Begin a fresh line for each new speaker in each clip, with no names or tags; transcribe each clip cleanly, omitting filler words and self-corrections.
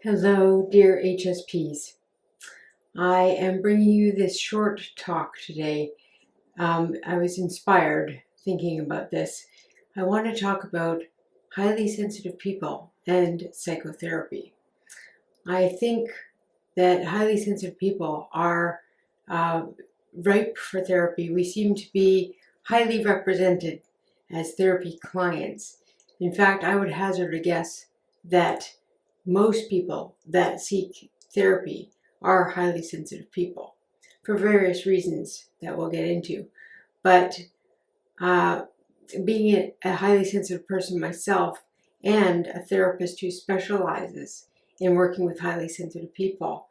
Hello, dear HSPs. I am bringing you this short talk today. I was inspired thinking about this. I want to talk about highly sensitive people and psychotherapy. I think that highly sensitive people are ripe for therapy. We seem to be highly represented as therapy clients. In fact, I would hazard a guess that most people that seek therapy are highly sensitive people for various reasons that we'll get into. But uh, being a highly sensitive person myself and a therapist who specializes in working with highly sensitive people,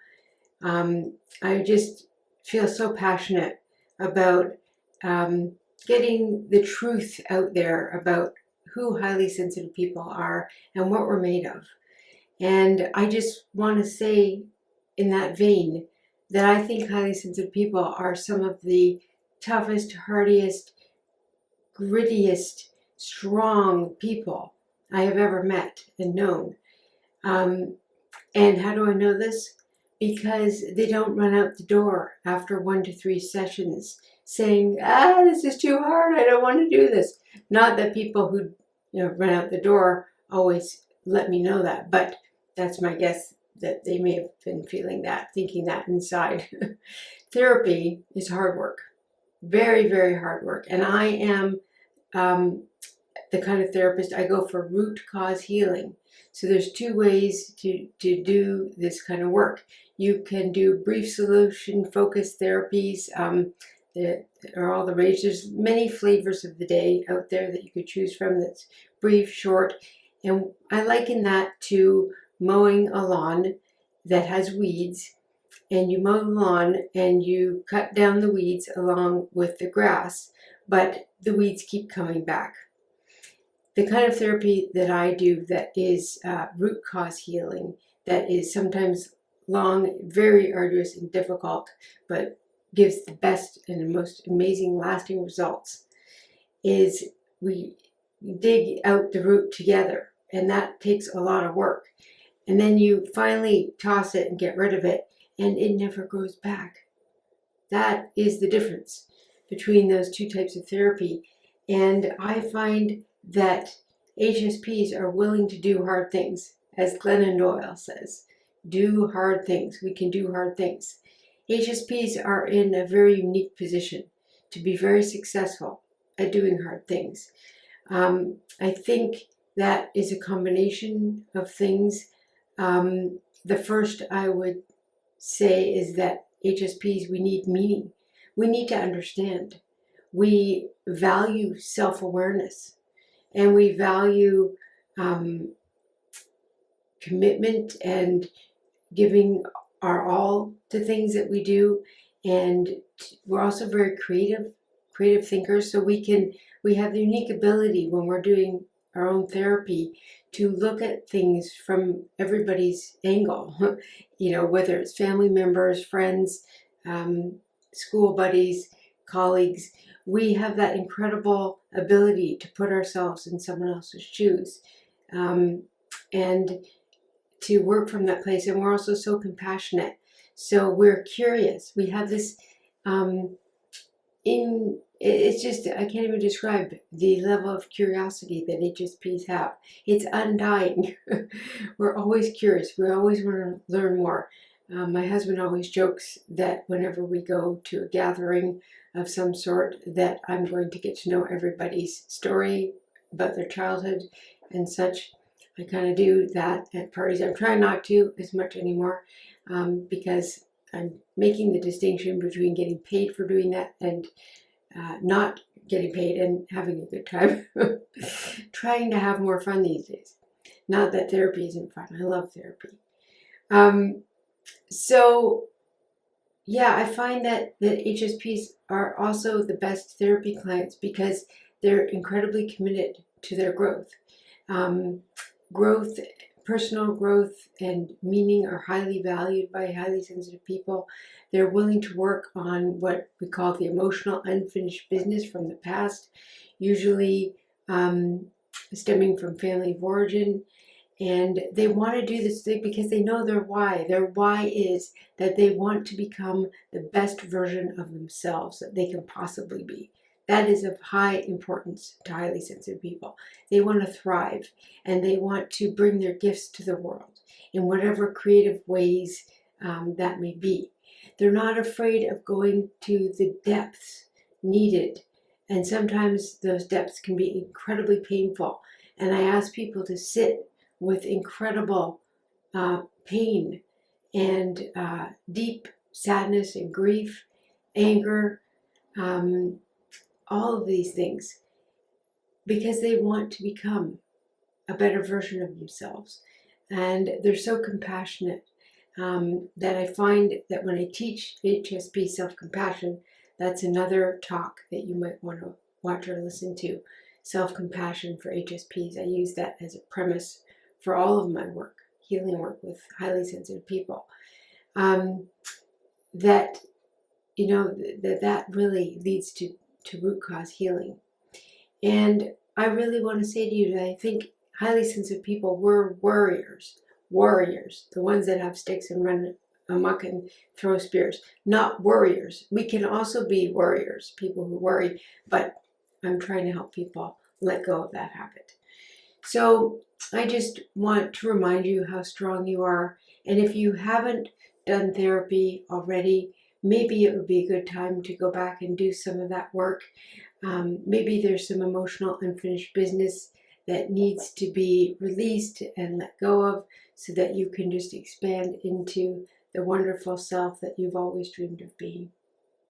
I just feel so passionate about getting the truth out there about who highly sensitive people are and what we're made of. And I just want to say, in that vein, that I think highly sensitive people are some of the toughest, hardiest, grittiest, strong people I have ever met and known. And how do I know this? Because they don't run out the door after 1 to 3 sessions saying, this is too hard, I don't want to do this. Not that people who run out the door always let me know that, but that's my guess, that they may have been feeling that, thinking that inside. Therapy is hard work. Very, very hard work. And I am the kind of therapist, I go for root cause healing. So there's 2 ways to do this kind of work. You can do brief solution focused therapies that are all the rage. There's many flavors of the day out there that you could choose from that's brief, short. And I liken that to mowing a lawn that has weeds, and you mow the lawn and you cut down the weeds along with the grass, but the weeds keep coming back. The kind of therapy that I do that is root cause healing, that is sometimes long, very arduous and difficult, but gives the best and the most amazing lasting results, is we dig out the root together, and that takes a lot of work. And then you finally toss it and get rid of it, and it never grows back. That is the difference between those 2 types of therapy. And I find that HSPs are willing to do hard things. As Glennon Doyle says, do hard things. We can do hard things. HSPs are in a very unique position to be very successful at doing hard things. I think that is a combination of things. The first I would say is that HSPs, we need meaning. We need to understand. We value self-awareness, and we value commitment and giving our all to things that we do. And we're also very creative thinkers. So we have the unique ability when we're doing our own therapy to look at things from everybody's angle, whether it's family members, friends, school buddies, colleagues. We have that incredible ability to put ourselves in someone else's shoes and to work from that place. And we're also so compassionate. So we're curious. We have this it's just, I can't even describe the level of curiosity that HSPs have. It's undying. We're always curious. We always want to learn more. My husband always jokes that whenever we go to a gathering of some sort, that I'm going to get to know everybody's story about their childhood and such. I kind of do that at parties. I'm trying not to as much anymore because I'm making the distinction between getting paid for doing that and not getting paid and having a good time. Trying to have more fun these days. Not that therapy isn't fun. I love therapy. So yeah, I find that HSPs are also the best therapy clients because they're incredibly committed to their growth. Personal growth and meaning are highly valued by highly sensitive people. They're willing to work on what we call the emotional unfinished business from the past, usually stemming from family of origin. And they want to do this thing because they know their why. Their why is that they want to become the best version of themselves that they can possibly be. That is of high importance to highly sensitive people. They want to thrive, and they want to bring their gifts to the world in whatever creative ways that may be. They're not afraid of going to the depths needed, and sometimes those depths can be incredibly painful. And I ask people to sit with incredible pain and deep sadness and grief, anger, all of these things, because they want to become a better version of themselves. And they're so compassionate that I find that when I teach HSP self-compassion, that's another talk that you might want to watch or listen to. Self-compassion for HSPs. I use that as a premise for all of my work, healing work with highly sensitive people. That really leads to root cause healing. And I really want to say to you that I think highly sensitive people were warriors, the ones that have sticks and run amok and throw spears, not worriers. We can also be warriors, people who worry, but I'm trying to help people let go of that habit. So I just want to remind you how strong you are. And if you haven't done therapy already, maybe it would be a good time to go back and do some of that work. Maybe there's some emotional unfinished business that needs to be released and let go of so that you can just expand into the wonderful self that you've always dreamed of being.